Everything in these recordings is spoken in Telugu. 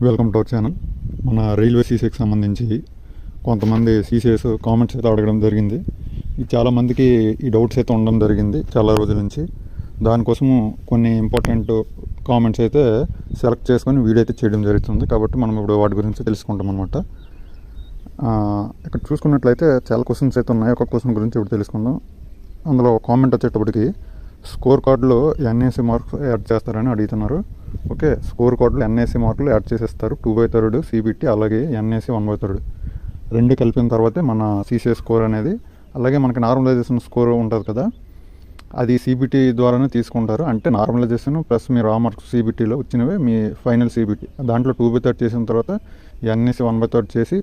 Welcome to our channel. మన రైల్వే సీసీకి సంబంధించి కొంతమంది సీసీఎస్ కామెంట్స్ అయితే అడగడం జరిగింది. చాలామందికి ఈ డౌట్స్ అయితే ఉండడం జరిగింది చాలా రోజుల నుంచి. దానికోసము కొన్ని ఇంపార్టెంట్ కామెంట్స్ అయితే సెలెక్ట్ చేసుకొని వీడియో అయితే చేయడం జరుగుతుంది. కాబట్టి మనం ఇప్పుడు వాటి గురించి తెలుసుకుంటాం అనమాట. ఇక్కడ చూసుకున్నట్లయితే చాలా క్వశ్చన్స్ అయితే ఉన్నాయి. ఒక క్వశ్చన్ గురించి ఇప్పుడు తెలుసుకుందాం. అందులో కామెంట్ వచ్చేటప్పటికి స్కోర్ కార్డులో ఎన్ఏసీ మార్క్స్ యాడ్ చేస్తారని అడుగుతున్నారు. ఓకే, స్కోర్ కార్డులో ఎన్ఏసీ మార్కులు యాడ్ చేసేస్తారు. 2/3 సిబిటి, అలాగే ఎన్ఏసీ 1/3 రెండు కలిపిన తర్వాతే మన సీసీఎస్ స్కోర్ అనేది. అలాగే మనకి నార్మలైజేషన్ స్కోర్ ఉంటుంది కదా, అది సిబిటి ద్వారానే తీసుకుంటారు. అంటే నార్మలైజేషన్ ప్లస్ మీరు ఆ మార్క్స్ సిబిటీలో వచ్చినవే మీ ఫైనల్ సిబిటి. దాంట్లో 2/3 చేసిన తర్వాత ఎన్ఏసీ 1/3 చేసి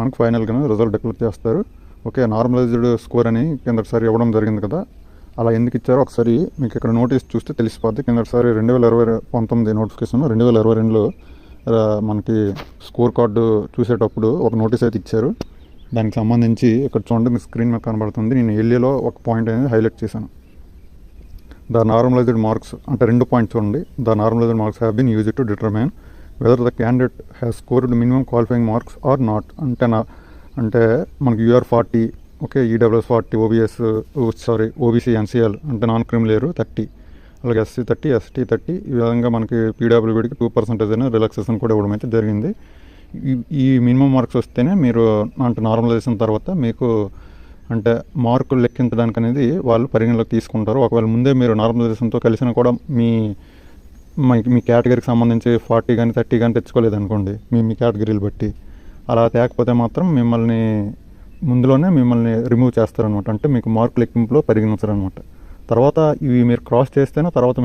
మనకు ఫైనల్గా రిజల్ట్ డిక్లేర్ చేస్తారు. ఓకే, నార్మలైజ్డ్ స్కోర్ అని కిందటిసారి ఇవ్వడం జరిగింది కదా, అలా ఎందుకు ఇచ్చారో ఒకసారి మీకు ఇక్కడ నోటీస్ చూస్తే తెలిసిపోద్ది. కిందటిసారి 2019 నోటిఫికేషన్ 2022లో మనకి స్కోర్ కార్డు చూసేటప్పుడు ఒక నోటీస్ అయితే ఇచ్చారు. దానికి సంబంధించి ఇక్కడ చూడండి, మీ స్క్రీన్ మీద కనబడుతుంది. నేను ఎల్ఏలో ఒక పాయింట్ అనేది హైలైట్ చేశాను. ద నార్మలైజ్డ్ మార్క్స్ అంటే 2 పాయింట్స్ చూడండి. The normalised marks have been used to determine whether the candidate has scored minimum qualifying marks or not. అంటే మనకి UR40, okay, EWS 40, OBC NCL అంటే నాన్ క్రిమిలేరు 30, అలాగే SC 30, ST 30, ఈ విధంగా మనకి పీడబ్ల్యూబీడికి 2% అయినా రిలాక్సేషన్ కూడా ఇవ్వడం అయితే జరిగింది. ఈ మినిమం మార్క్స్ వస్తేనే మీరు అంటే నార్మలైజేషన్ తర్వాత మీకు అంటే మార్కులు లెక్కించడానికి అనేది వాళ్ళు పరిగణలోకి తీసుకుంటారు. ఒకవేళ ముందే మీరు నార్మలైజేషన్తో కలిసినా కూడా మీ కేటగిరీకి సంబంధించి 40 కానీ 30 కానీ తెచ్చుకోలేదు అనుకోండి, మీ కేటగిరీలు బట్టి, అలా తేకపోతే మాత్రం ముందులోనే మిమ్మల్ని రిమూవ్ చేస్తారనమాట. అంటే మీకు మార్కు లెక్కింపులో పరిగణించరనమాట. తర్వాత ఇవి మీరు క్రాస్ చేస్తేనే తర్వాత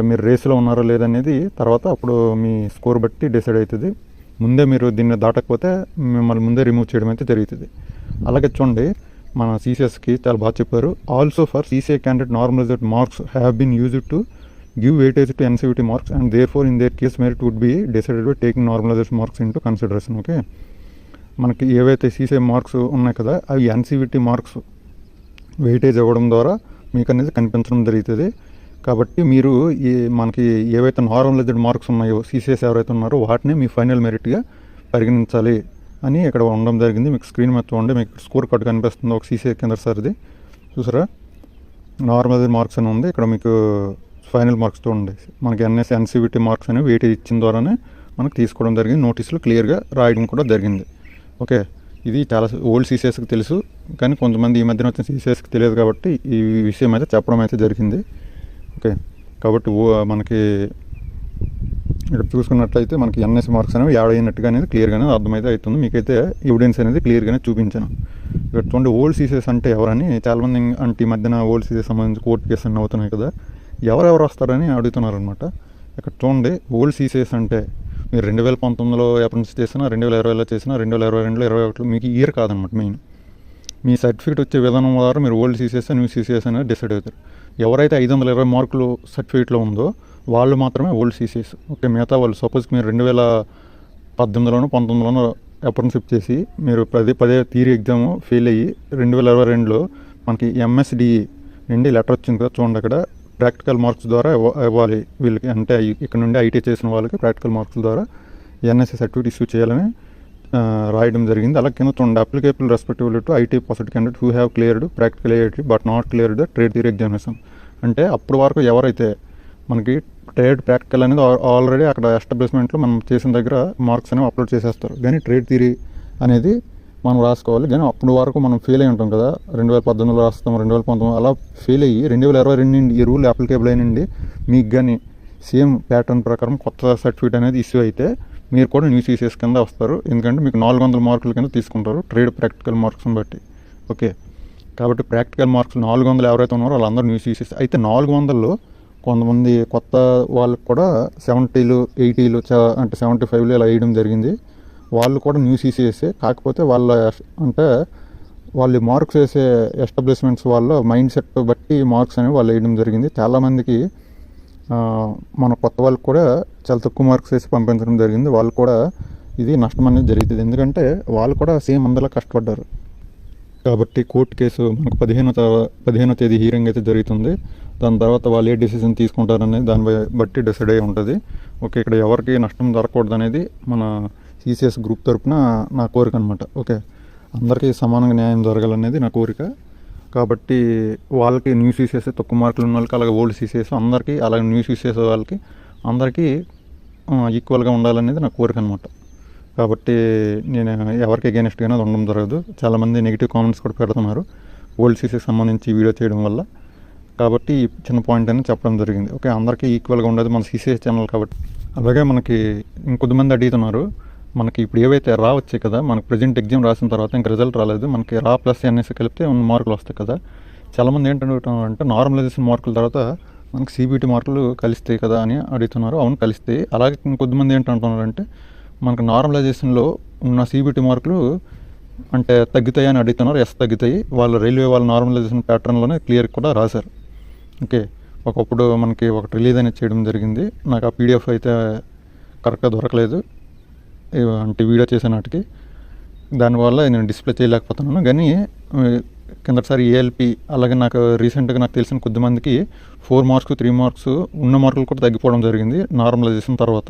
మీరు రేసులో ఉన్నారో లేదనేది తర్వాత అప్పుడు మీ స్కోర్ బట్టి డిసైడ్ అవుతుంది. ముందే మీరు దీన్ని దాటకపోతే మిమ్మల్ని ముందే రిమూవ్ చేయడం అయితే జరుగుతుంది. అలాగే చూడండి, మన సీసీఎస్కి చాలా బాగా చెప్పారు. Also for CCA candidate normalised marks have been used to give weightage to NCVT marks and therefore in their case merit would be decided by taking normalised marks into consideration. Okay, మనకి ఏవైతే సీసీఏ మార్క్స్ ఉన్నాయి కదా, అవి ఎన్సీవిటీ మార్క్స్ వెయిటేజ్ ఇవ్వడం ద్వారా మీకు అనేది కనిపించడం జరుగుతుంది. కాబట్టి మీరు మనకి ఏవైతే నార్మలైజ్డ్ మార్క్స్ ఉన్నాయో సీసీఎస్ ఎవరైతే ఉన్నారో వాటిని మీ ఫైనల్ మెరిట్గా పరిగణించాలి అని ఇక్కడ ఉండడం జరిగింది. మీకు స్క్రీన్ మీద చూడండి, మీకు స్కోర్ కార్డు కనిపిస్తుంది. ఒక సీసీఏ కిందసారిది చూసారా, నార్మలైజ్డ్ మార్క్స్ అని ఉంది. ఇక్కడ మీకు ఫైనల్ మార్క్స్ చూడండి, మనకి ఎన్సీవిటీ మార్క్స్ అనేవి వెయిటేజ్ ఇచ్చిన ద్వారానే మనకు తీసుకోవడం జరిగింది. నోటీసులు క్లియర్గా రాయడం కూడా జరిగింది. ఓకే, ఇది చాలా ఓల్డ్ సీసీఎస్కి తెలుసు, కానీ కొంతమంది ఈ మధ్యన వచ్చిన సీసీఎస్కి తెలియదు కాబట్టి ఈ విషయం అయితే చెప్పడం అయితే జరిగింది. ఓకే, కాబట్టి మనకి ఇక్కడ చూసుకున్నట్లయితే మనకి ఎన్ఎస్సీ మార్క్స్ అనేవి యాడ్ అయినట్టుగా అనేది క్లియర్గానే అర్థమైతే అవుతుంది. మీకైతే ఎవిడెన్స్ అనేది క్లియర్గానే చూపించాను. ఇక్కడ చూడండి, ఓల్డ్ సీసీఎస్ అంటే ఎవరని చాలామంది అంటే ఈ మధ్యన ఓల్డ్ సీసీఎస్ సంబంధించి కోర్టు కేసు అన్నీ అవుతున్నాయి కదా, ఎవరెవరు వస్తారని అడుగుతున్నారు అనమాట. ఇక్కడ చూడండి, ఓల్డ్ సీసీఎస్ అంటే మీరు 2019లో అప్రెంటిస్ చేసినా, 2020లో చేసినా, 2022లో 21లో మీకు ఇయర్ కాదనమాట. మీ సర్టిఫికేట్ వచ్చే విధానం ద్వారా మీరు ఓల్డ్ సీసీఎస్ న్యూ సీసీఎస్ అనేది డిసైడ్ అవుతారు. ఎవరైతే 520 మార్కులు సర్టిఫికేట్లో ఉందో వాళ్ళు మాత్రమే ఓల్డ్ సీసీఎస్. ఓకే, మిగతా వాళ్ళు సపోజ్ మీరు 2018లోనో 19లోనో అప్రెంటిస్షిప్ చేసి మీరు పదే థియరీ ఎగ్జామ్ ఫెయిల్ అయ్యి 2022లో మనకి MSDE నుండి లెటర్ వచ్చింది కదా, చూడండి అక్కడ ప్రాక్టికల్ మార్క్స్ ద్వారా ఇవ్వాలి వీళ్ళకి. అంటే ఇక్కడ నుండి ఐటీ చేసిన వాళ్ళకి ప్రాక్టికల్ మార్క్స్ ద్వారా ఎన్ఎస్సీ సర్టిఫికేట్ ఇష్యూ చేయాలని రాయడం జరిగింది. అలా కింద చూడండి, applicable respectively to IT passed candidate who have cleared practical IIT but not cleared the trade theory examination. అంటే అప్పటి వరకు ఎవరైతే మనకి ట్రేడ్ ప్రాక్టికల్ అనేది ఆల్రెడీ అక్కడ ఎస్టాబ్లిష్మెంట్లో మనం చేసిన దగ్గర మార్క్స్ అనేవి అప్లోడ్ చేసేస్తారు, కానీ ట్రేడ్ థియరీ అనేది మనం రాసుకోవాలి. కానీ అప్పటి వరకు మనం ఫెయిల్ అయి ఉంటాం కదా, 2018లో రాస్తాం, 2019 అలా ఫెయిల్ అయ్యి 2022 నుండి ఈ రూల్ అప్లికేబుల్ అయినండి మీకు కానీ సేమ్ ప్యాటర్న్ ప్రకారం కొత్త సర్టిఫికేట్ అనేది ఇష్యూ అయితే మీరు కూడా న్యూ సీసీఎస్ కింద వస్తారు. ఎందుకంటే మీకు 400 మార్కుల కింద తీసుకుంటారు ట్రేడ్ ప్రాక్టికల్ మార్క్స్ని బట్టి. ఓకే, కాబట్టి ప్రాక్టికల్ మార్క్స్ 400 ఎవరైతే ఉన్నారో వాళ్ళందరూ న్యూ సీసీఎస్. అయితే 400లో కొంతమంది కొత్త వాళ్ళకి కూడా 70లు 80లు అంటే 75లు ఇలా వేయడం జరిగింది. వాళ్ళు కూడా న్యూ సీసీఎస్ఏ, కాకపోతే వాళ్ళు మార్క్స్ వేసే ఎస్టాబ్లిష్మెంట్స్ వాళ్ళ మైండ్ సెట్ బట్టి మార్క్స్ అనేవి వాళ్ళు వేయడం జరిగింది. చాలామందికి మన కొత్త వాళ్ళకి కూడా చాలా తక్కువ మార్క్స్ వేసి పంపించడం జరిగింది. వాళ్ళు కూడా ఇది నష్టం అనేది జరుగుతుంది, ఎందుకంటే వాళ్ళు కూడా సేమ్ అందరిలా కష్టపడ్డారు. కాబట్టి కోర్టు కేసు మనకు 15వ తేదీ హీరింగ్ అయితే జరుగుతుంది. దాని తర్వాత వాళ్ళు ఏ డిసిజన్ తీసుకుంటారనేది దాన్ని బట్టి డిసైడ్ అయ్యి ఉంటుంది. ఓకే, ఇక్కడ ఎవరికి నష్టం జరగకూడదు అనేది మన సిసిఎస్ గ్రూప్ తరపున నా కోరిక అనమాట. ఓకే, అందరికీ సమానంగా న్యాయం జరగాలనేది నా కోరిక. కాబట్టి వాళ్ళకి న్యూ సిసిఎస్ తక్కువ మార్కులు ఉన్న వాళ్ళకి, అలాగే ఓల్డ్ సిసిఎస్ అందరికీ, అలాగే న్యూ సిసిఎస్ వాళ్ళకి అందరికీ ఈక్వల్గా ఉండాలనేది నా కోరిక అనమాట. కాబట్టి నేను ఎవరికి అగైనెస్ట్గానే ఉండడం జరగదు. చాలామంది నెగిటివ్ కామెంట్స్ కూడా పెడుతున్నారు ఓల్డ్ సిసిఎస్ సంబంధించి వీడియో చేయడం వల్ల. కాబట్టి ఈ చిన్న పాయింట్ అనేది చెప్పడం జరిగింది. ఓకే, అందరికీ ఈక్వల్గా ఉండదు మన సిసిఎస్ ఛానల్ కాబట్టి. అలాగే మనకి ఇంకొద్దిమంది అడుగుతున్నారు, మనకి ఇప్పుడు ఏవైతే రా వచ్చాయి కదా, మనకు ప్రజెంట్ ఎగ్జామ్ రాసిన తర్వాత ఇంకా రిజల్ట్ రాలేదు, మనకి రా ప్లస్ ఎన్ఎస్ కలిపితే ఉన్న మార్కులు వస్తాయి కదా. చాలామంది ఏంటంటే నార్మలైజేషన్ మార్కుల తర్వాత మనకి సిబిటి మార్కులు కలుస్తాయి కదా అని అడుగుతున్నారు. అవును, కలుస్తాయి. అలాగే ఇంకొద్దిమంది ఏంటంటున్నారంటే మనకు నార్మలైజేషన్లో ఉన్న సిబిటి మార్కులు అంటే తగ్గుతాయి అని అడుగుతున్నారు. ఎస్, తగ్గుతాయి. వాళ్ళు రైల్వే వాళ్ళ నార్మలైజేషన్ ప్యాటర్న్లోనే క్లియర్ కూడా రాశారు. ఓకే, ఒకప్పుడు మనకి ఒకటి రిలీజ్ అనేది చేయడం జరిగింది. నాకు ఆ పీడిఎఫ్ అయితే కరెక్ట్గా దొరకలేదు అంటే వీడియో చేసే నాటికి. దానివల్ల నేను డిస్ప్లే చేయలేకపోతున్నాను. కానీ కిందటిసారి ఏఎల్పి అలాగే నాకు రీసెంట్గా నాకు తెలిసిన కొద్దిమందికి 4 మార్క్స్ 3 మార్క్స్ ఉన్న మార్కులు కూడా తగ్గిపోవడం జరిగింది నార్మలైజేషన్ తర్వాత.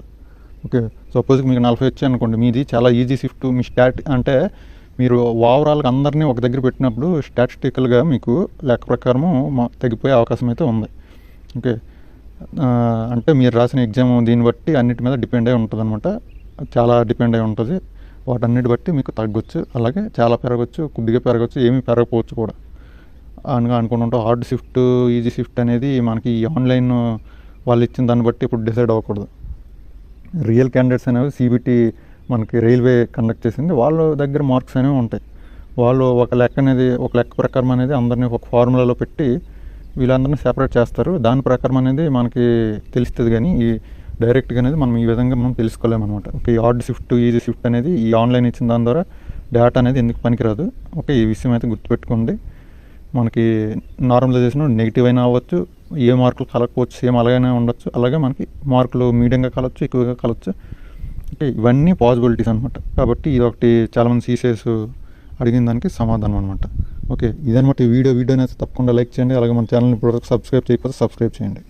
ఓకే, సపోజ్ మీకు 40 వచ్చాయి అనుకోండి, మీది చాలా ఈజీ షిఫ్ట్. మీ అంటే మీరు ఓవరాల్గా అందరినీ ఒక దగ్గర పెట్టినప్పుడు స్టాటిస్టికల్గా మీకు లెక్క ప్రకారము తగ్గిపోయే అవకాశం అయితే ఉంది. ఓకే, అంటే మీరు రాసిన ఎగ్జామ్ దీన్ని బట్టి అన్నిటి మీద డిపెండ్ అయి ఉంటుంది అనమాట. చాలా డిపెండ్ అయి ఉంటుంది. వాటన్నిటి బట్టి మీకు తగ్గొచ్చు, అలాగే చాలా పెరగచ్చు, కొద్దిగా పెరగచ్చు, ఏమీ పెరగకపోవచ్చు కూడా అని అనుకుంటుంటాం. హార్డ్ షిఫ్ట్ ఈజీ షిఫ్ట్ అనేది మనకి ఈ ఆన్లైన్ వాళ్ళు ఇచ్చిన దాన్ని బట్టి ఇప్పుడు డిసైడ్ అవ్వకూడదు. రియల్ క్యాండిడేట్స్ అనేవి సిబిటి మనకి రైల్వే కండక్ట్ చేసింది, వాళ్ళ దగ్గర మార్క్స్ అనేవి ఉంటాయి. వాళ్ళు ఒక లెక్క ప్రకారం అనేది అందరినీ ఒక ఫార్ములాలో పెట్టి వీళ్ళందరినీ సెపరేట్ చేస్తారు. దాని ప్రకారం అనేది మనకి తెలుస్తుంది. కానీ ఈ డైరెక్ట్గా అనేది మనం ఈ విధంగా మనం తెలుసుకోలేము అనమాట. ఓకే, ఈ హార్డ్ షిఫ్ట్ ఈజీ షిఫ్ట్ అనేది ఈ ఆన్లైన్ ఇచ్చిన దాని ద్వారా డేటా అనేది ఎందుకు పనికిరాదు. ఓకే, ఈ విషయం అయితే గుర్తుపెట్టుకోండి. మనకి నార్మలైజేషన్ నెగిటివ్ అయినా అవ్వచ్చు, ఏ మార్కులు కలగకపోవచ్చు, సేమ్ అలాగైనా ఉండొచ్చు. అలాగే మనకి మార్కులు మీడియంగా కలవచ్చు, ఎక్కువగా కలవచ్చు. ఓకే, ఇవన్నీ పాసిబిలిటీస్ అనమాట. కాబట్టి ఇది ఒకటి చాలామంది సిసిఎస్ అడిగిన దానికి సమాధానం అనమాట. ఓకే, ఇదనమాట ఈ వీడియో. వీడియోని అయితే తప్పకుండా లైక్ చేయండి. అలాగే మన ఛానల్ని ఇప్పుడు సబ్స్క్రైబ్ చేయకపోతే సబ్స్క్రైబ్ చేయండి.